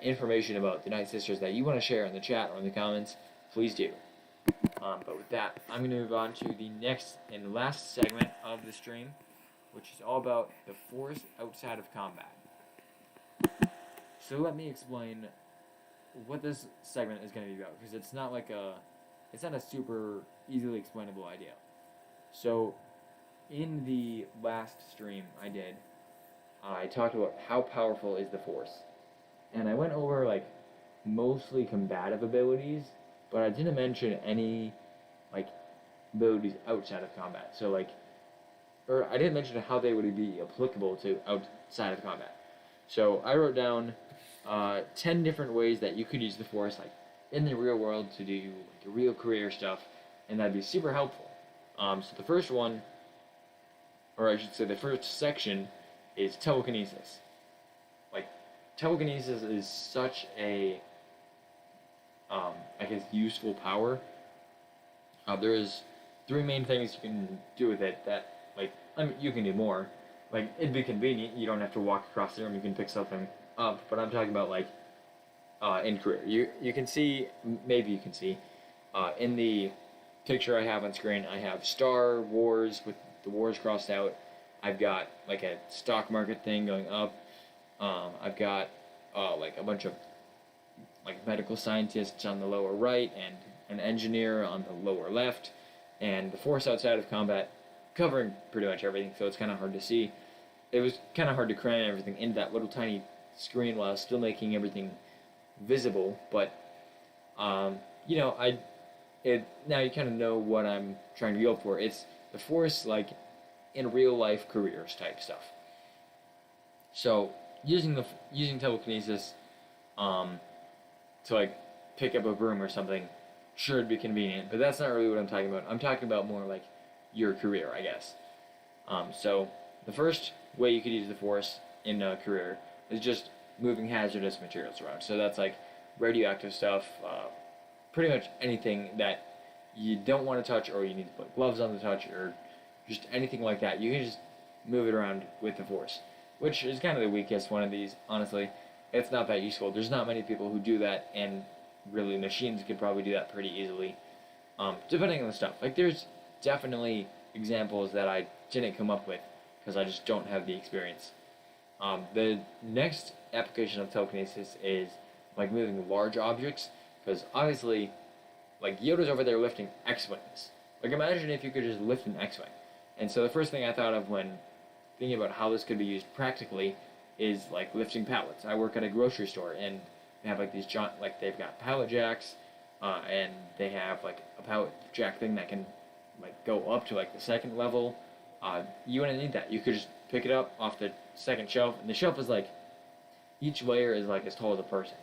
information about the Nightsisters that you want to share in the chat or in the comments, please do. But with that, I'm going to move on to the next and last segment of the stream, which is all about the Force outside of combat. So let me explain what this segment is going to be about, because it's not a super easily explainable idea. So in the last stream I did, I talked about how powerful is the Force. And I went over like mostly combative abilities, but I didn't mention any like abilities outside of combat. So like, or I didn't mention how they would be applicable to outside of combat. So I wrote down 10 different ways that you could use the Force like in the real world to do like real career stuff, and that'd be super helpful. So the first one, or I should say the first section, is telekinesis. Like, telekinesis is such a, I guess, useful power. There's 3 main things you can do with it that, like, I mean, you can do more. Like, it'd be convenient, you don't have to walk across the room, you can pick something up, but I'm talking about, like, in career. You can see, maybe you can see, in the picture I have on screen, I have Star Wars with the wars crossed out. I've got like a stock market thing going up. I've got like a bunch of like medical scientists on the lower right and an engineer on the lower left, and the Force outside of combat covering pretty much everything, so it's kind of hard to see. It was kind of hard to cram everything into that little tiny screen while still making everything visible, but now you kind of know what I'm trying to go for. It's the Force like in real life careers type stuff. So using telekinesis to like pick up a broom or something, sure, it'd be convenient, but that's not really what I'm talking about. I'm talking about more like your career, I guess. So the first way you could use the Force in a career is just moving hazardous materials around. So that's like radioactive stuff, pretty much anything that you don't want to touch or you need to put gloves on to touch or just anything like that. You can just move it around with the Force, which is kind of the weakest one of these, honestly. It's not that useful. There's not many people who do that, and really machines could probably do that pretty easily, depending on the stuff. Like, there's definitely examples that I didn't come up with because I just don't have the experience. The next application of telekinesis is like moving large objects, because obviously, like Yoda's over there lifting X-wings. Like, imagine if you could just lift an X-wing. And so the first thing I thought of when thinking about how this could be used practically is like lifting pallets. I work at a grocery store, and they have like these giant, like they've got pallet jacks, and they have like a pallet jack thing that can like go up to like the second level. You wouldn't need that. You could just pick it up off the second shelf, and the shelf is like, each layer is like as tall as a person.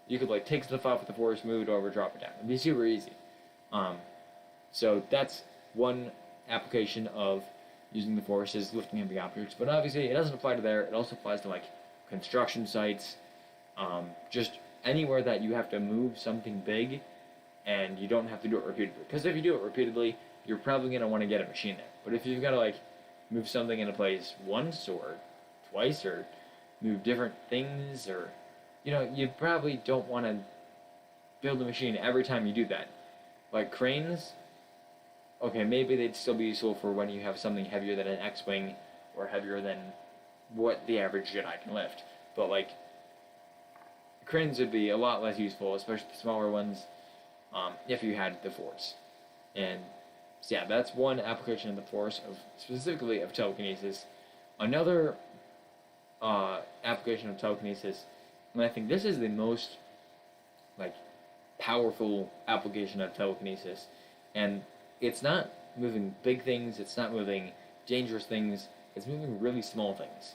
You could like take stuff off with the Force, move it over, drop it down. It'd be super easy. So that's one application of using the Force, is lifting heavy objects. But obviously, it doesn't apply to there. It also applies to like construction sites, just anywhere that you have to move something big, and you don't have to do it repeatedly. Because if you do it repeatedly, you're probably gonna want to get a machine there. But if you've got to like move something into place once or twice, or move different things, or you probably don't want to build a machine every time you do that. Like cranes, okay, maybe they'd still be useful for when you have something heavier than an X-wing, or heavier than what the average Jedi can lift. But like, cranes would be a lot less useful, especially the smaller ones, if you had the Force. And so yeah, that's one application of the Force, specifically of telekinesis. Another application of telekinesis, and I think this is the most like powerful application of telekinesis, and it's not moving big things, it's not moving dangerous things, it's moving really small things.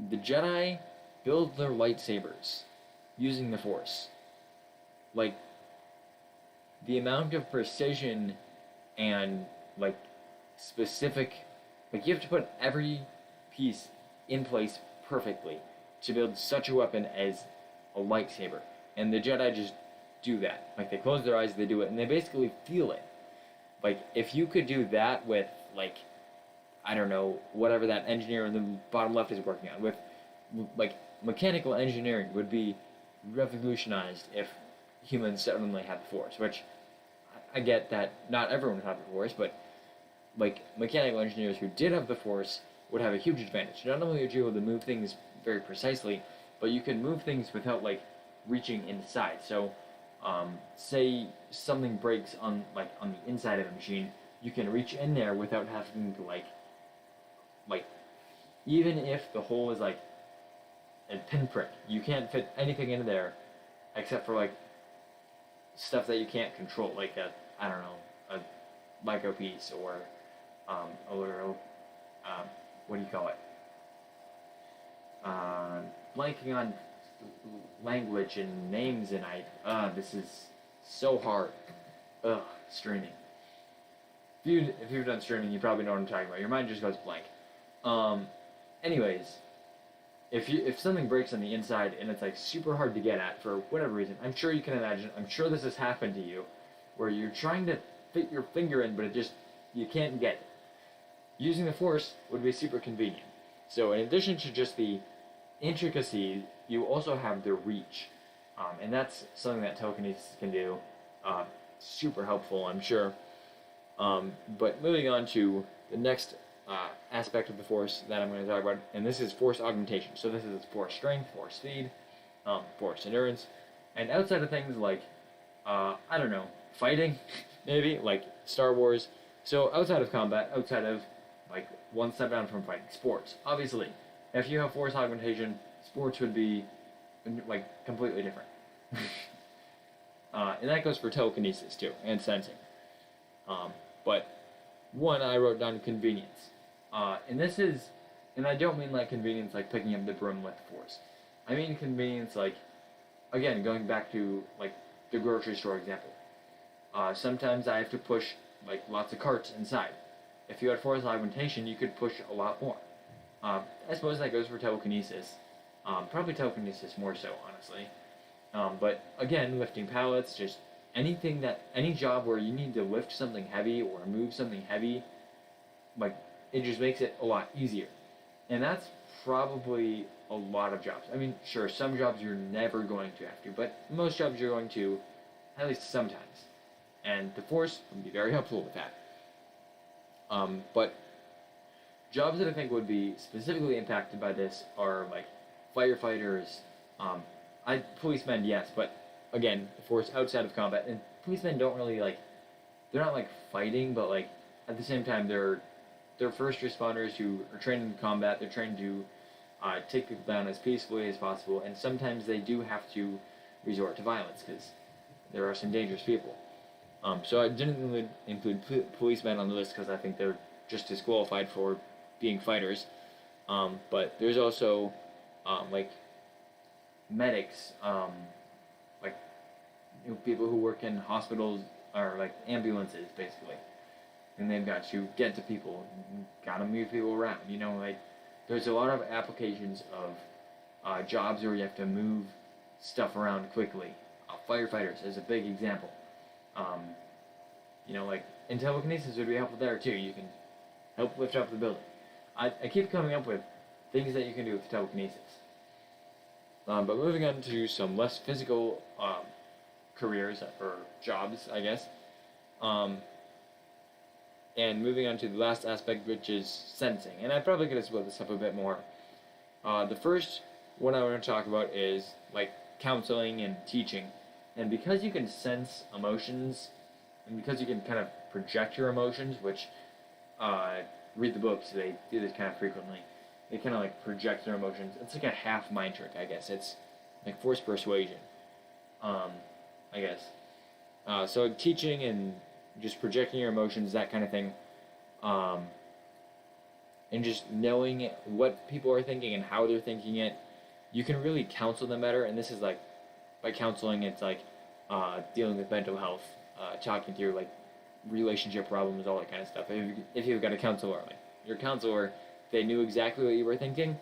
The Jedi build their lightsabers using the Force. Like, the amount of precision and like specific, like you have to put every piece in place perfectly to build such a weapon as a lightsaber. And the Jedi just do that. Like, they close their eyes, they do it, and they basically feel it. Like, if you could do that with, like, I don't know, whatever that engineer in the bottom left is working on, with, like, mechanical engineering would be revolutionized if humans suddenly had the Force, which I get that not everyone would have the Force, but, like, mechanical engineers who did have the Force would have a huge advantage. Not only would you be able to move things very precisely, but you can move things without, like, reaching inside. So, say something breaks on the inside of a machine, you can reach in there without having to like even if the hole is like a pinprick, you can't fit anything into there except for like stuff that you can't control, like a Lego piece, or a little what do you call it? Blanking on language and names, and this is so hard. Streaming. If you've done streaming, you probably know what I'm talking about. Your mind just goes blank. Anyways, if something breaks on the inside and it's like super hard to get at for whatever reason, I'm sure you can imagine. I'm sure this has happened to you, where you're trying to fit your finger in, but you can't get it. Using the Force would be super convenient. So in addition to just the intricacy, you also have the reach, and that's something that telekinesis can do. Super helpful, I'm sure. But moving on to the next aspect of the Force that I'm going to talk about, and this is Force augmentation. So this is Force strength, Force speed, Force endurance, and outside of things like, I don't know, fighting, maybe, like Star Wars. So outside of combat, outside of, like, one step down from fighting, sports. Obviously, if you have Force augmentation, sports would be, like, completely different. And that goes for telekinesis, too, and sensing. But one, I wrote down convenience. And I don't mean, like, convenience like picking up the broom with the Force. I mean convenience like, again, going back to, like, the grocery store example. Sometimes I have to push, like, lots of carts inside. If you had Force augmentation, you could push a lot more. I suppose that goes for telekinesis. Probably telekinesis more so, honestly. But again, lifting pallets, just any job where you need to lift something heavy or move something heavy, like it just makes it a lot easier. And that's probably a lot of jobs. I mean, sure, some jobs you're never going to have to, but most jobs you're going to, at least sometimes. And the Force would be very helpful with that. But jobs that I think would be specifically impacted by this are like firefighters. Policemen, yes, but again, the Force outside of combat, and policemen don't really like. They're not like fighting, but like at the same time, they're first responders who are trained in combat. They're trained to take people down as peacefully as possible, and sometimes they do have to resort to violence because there are some dangerous people. So I didn't really include policemen on the list because I think they're just disqualified for being fighters. But there's also like medics, like people who work in hospitals or like ambulances, basically, and they've got to get to people, gotta move people around. Like there's a lot of applications of jobs where you have to move stuff around quickly. Firefighters is a big example. Like, and telekinesis would be helpful there too. You can help lift up the building. I keep coming up with things that you can do with telekinesis. But moving on to some less physical careers or jobs, I guess. And moving on to the last aspect, which is sensing. And I probably could have split this up a bit more. The first one I want to talk about is like counseling and teaching. And because you can sense emotions, and because you can kind of project your emotions, which read the books, they do this kind of frequently. They kind of like project their emotions. It's like a half mind trick, I guess. It's like forced persuasion, I guess. So teaching and just projecting your emotions, that kind of thing, and just knowing what people are thinking and how they're thinking it, you can really counsel them better. And this is like, by counseling, it's like dealing with mental health, talking through like relationship problems, all that kind of stuff. If you've got a counselor, like your counselor, if they knew exactly what you were thinking,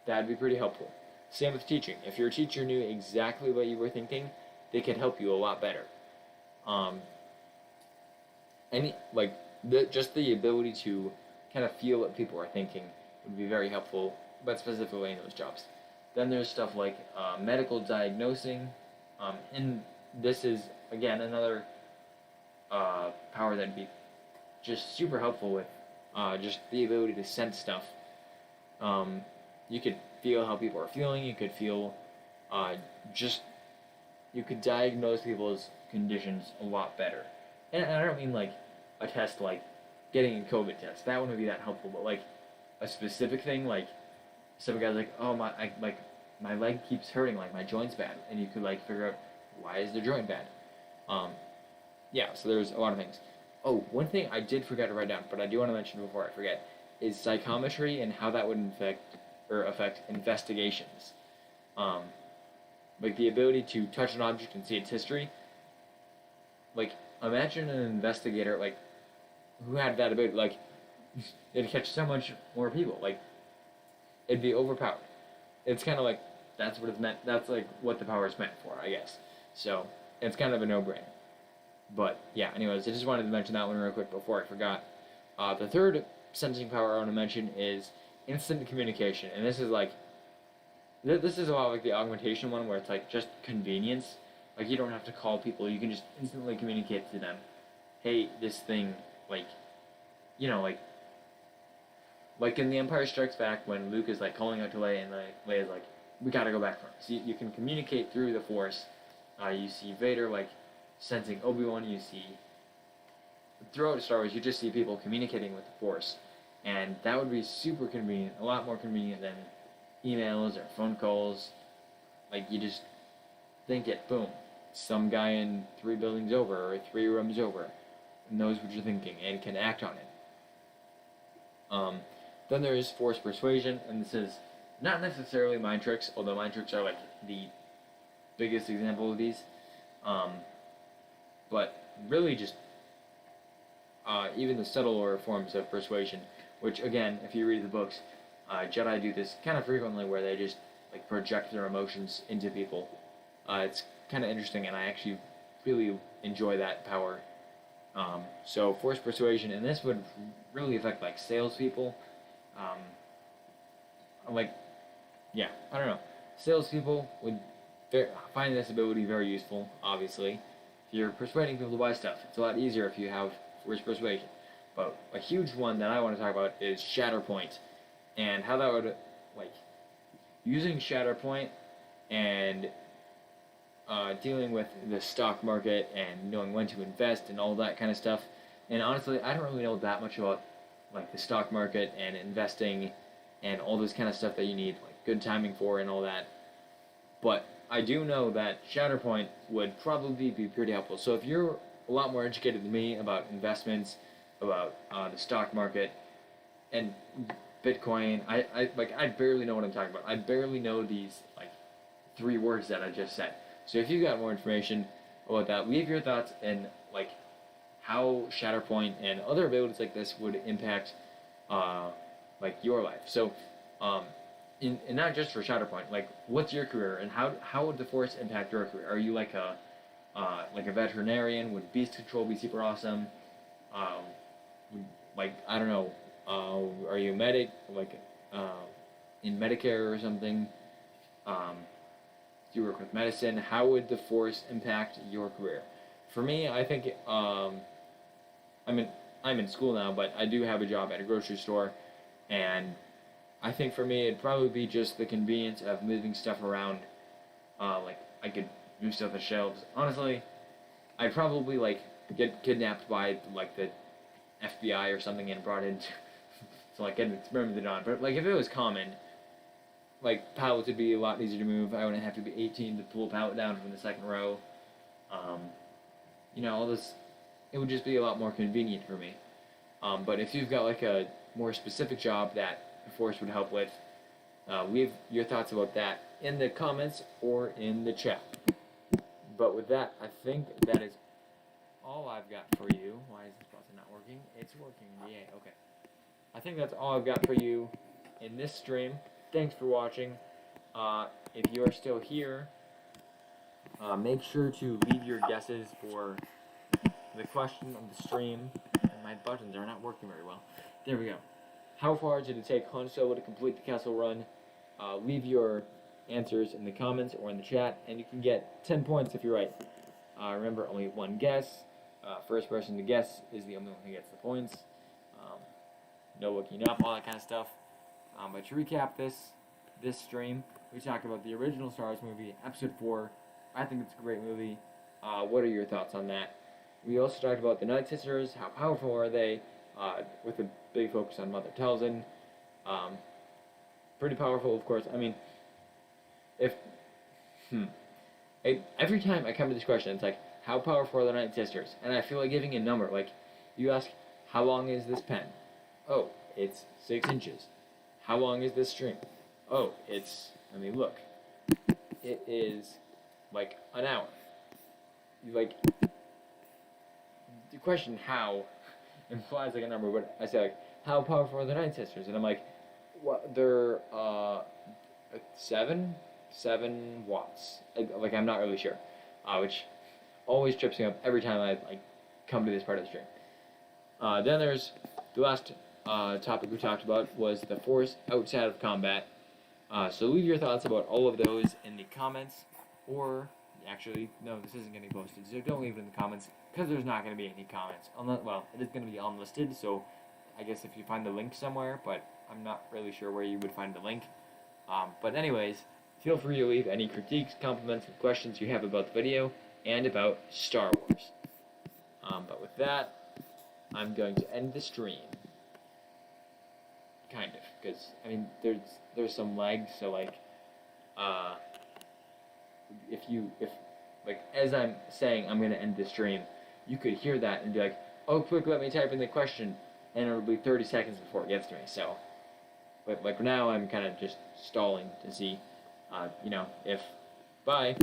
that'd be pretty helpful. Same with teaching. If your teacher knew exactly what you were thinking, they could help you a lot better. Just the ability to kind of feel what people are thinking would be very helpful, but specifically in those jobs. Then there's stuff like medical diagnosing, and this is again another power that'd be just super helpful with just the ability to sense stuff. You could feel how people are feeling. You could feel you could diagnose people's conditions a lot better. And I don't mean like a test like getting a COVID test. That wouldn't be that helpful. But like a specific thing, like some guy's like, oh my leg keeps hurting, like my joint's bad, and you could like figure out why is the joint bad. Yeah, so there's a lot of things. Oh, one thing I did forget to write down, but I do want to mention before I forget, is psychometry and how that would affect investigations. Like the ability to touch an object and see its history. Like, imagine an investigator, like, who had that ability, like, it'd catch so much more people, like, it'd be overpowered. It's kind of like, that's what it's meant, that's like what the power is meant for, I guess. So, it's kind of a no-brainer. But, yeah, anyways, I just wanted to mention that one real quick before I forgot. The third sensing power I want to mention is instant communication, and this is like, this is a lot like the augmentation one, where it's like just convenience. Like, you don't have to call people, you can just instantly communicate to them, hey, this thing, like, like in The Empire Strikes Back, when Luke is like calling out to Leia, and like Leia's like, we gotta go back for him. So you can communicate through the Force. You see Vader like sensing Obi-Wan. You see throughout Star Wars, you just see people communicating with the Force, and that would be super convenient, a lot more convenient than emails or phone calls. Like, you just think it, boom, some guy in 3 buildings over or 3 rooms over knows what you're thinking and can act on it. Then there is Force persuasion, and this is not necessarily mind tricks, although mind tricks are like the biggest example of these. But really just even the subtler forms of persuasion, which again, if you read the books, Jedi do this kind of frequently, where they just like project their emotions into people. It's kind of interesting, and I actually really enjoy that power. So force persuasion, and this would really affect like salespeople. Like, yeah, I don't know. Salespeople would find this ability very useful. Obviously, if you're persuading people to buy stuff, it's a lot easier if you have force persuasion. But a huge one that I want to talk about is Shatterpoint, and how that would, like, using Shatterpoint and dealing with the stock market and knowing when to invest and all that kind of stuff. And honestly, I don't really know that much about like the stock market and investing and all this kind of stuff that you need like good timing for and all that. But I do know that Shatterpoint would probably be pretty helpful. So if you're a lot more educated than me about investments, about the stock market, and Bitcoin, I barely know what I'm talking about. I barely know these like 3 words that I just said. So if you've got more information about that, leave your thoughts and like how Shatterpoint and other abilities like this would impact like your life. So and not just for Shatterpoint, like what's your career and how would the Force impact your career? Are you like a veterinarian? Would beast control be super awesome? Like I don't know. Are you a medic? Like in Medicare or something? Do you work with medicine? How would the Force impact your career? For me, I think I'm in school now, but I do have a job at a grocery store, and I think for me it'd probably be just the convenience of moving stuff around. Like I could move stuff on shelves. Honestly, I'd probably like get kidnapped by like the FBI or something and brought in to like get experimented on. But like if it was common, like pallets would be a lot easier to move. I wouldn't have to be 18 to pull a pallet down from the second row. All this, it would just be a lot more convenient for me. But if you've got like a more specific job that the Force would help with, leave your thoughts about that in the comments or in the chat. But with that, I think that is all I've got for you. Why is this button not working? It's working. Yay. Okay. I think that's all I've got for you in this stream. Thanks for watching. If you are still here, make sure to leave your guesses for the question of the stream. And my buttons are not working very well. There we go. How far did it take Han Solo to complete the castle run? Leave your answers in the comments or in the chat, and you can get 10 points if you're right. Remember, only one guess. First person to guess is the only one who gets the points. No looking up, all that kind of stuff. But to recap this stream, we talked about the original Star Wars movie, Episode 4. I think it's a great movie. What are your thoughts on that? We also talked about the Nightsisters, how powerful are they, with a big focus on Mother Talzin. Pretty powerful, of course. I mean, every time I come to this question, it's like, how powerful are the Nightsisters? And I feel like giving a number. Like, you ask, how long is this pen? Oh, it's 6 inches. How long is this string? Oh, look. It is like an hour. Like, the question how implies like a number, but I say like, how powerful are the Nightsisters? And I'm like, what? They're 7 watts. Like I'm not really sure, which always trips me up every time I like come to this part of the stream. Then there's the last topic we talked about was the Force outside of combat. So leave your thoughts about all of those in the comments, or actually, no, this isn't going to be posted, so don't leave it in the comments, because there's not going to be any comments. Well, it is going to be unlisted, so I guess if you find the link somewhere, but I'm not really sure where you would find the link. But anyways, feel free to leave any critiques, compliments, and questions you have about the video, and about Star Wars. But with that, I'm going to end the stream. Kind of, because, I mean, there's some lag, so, like, if as I'm saying I'm going to end the stream, you could hear that and be like, oh, quick, let me type in the question, and it'll be 30 seconds before it gets to me, so, but, like, now I'm kind of just stalling to see, if, bye.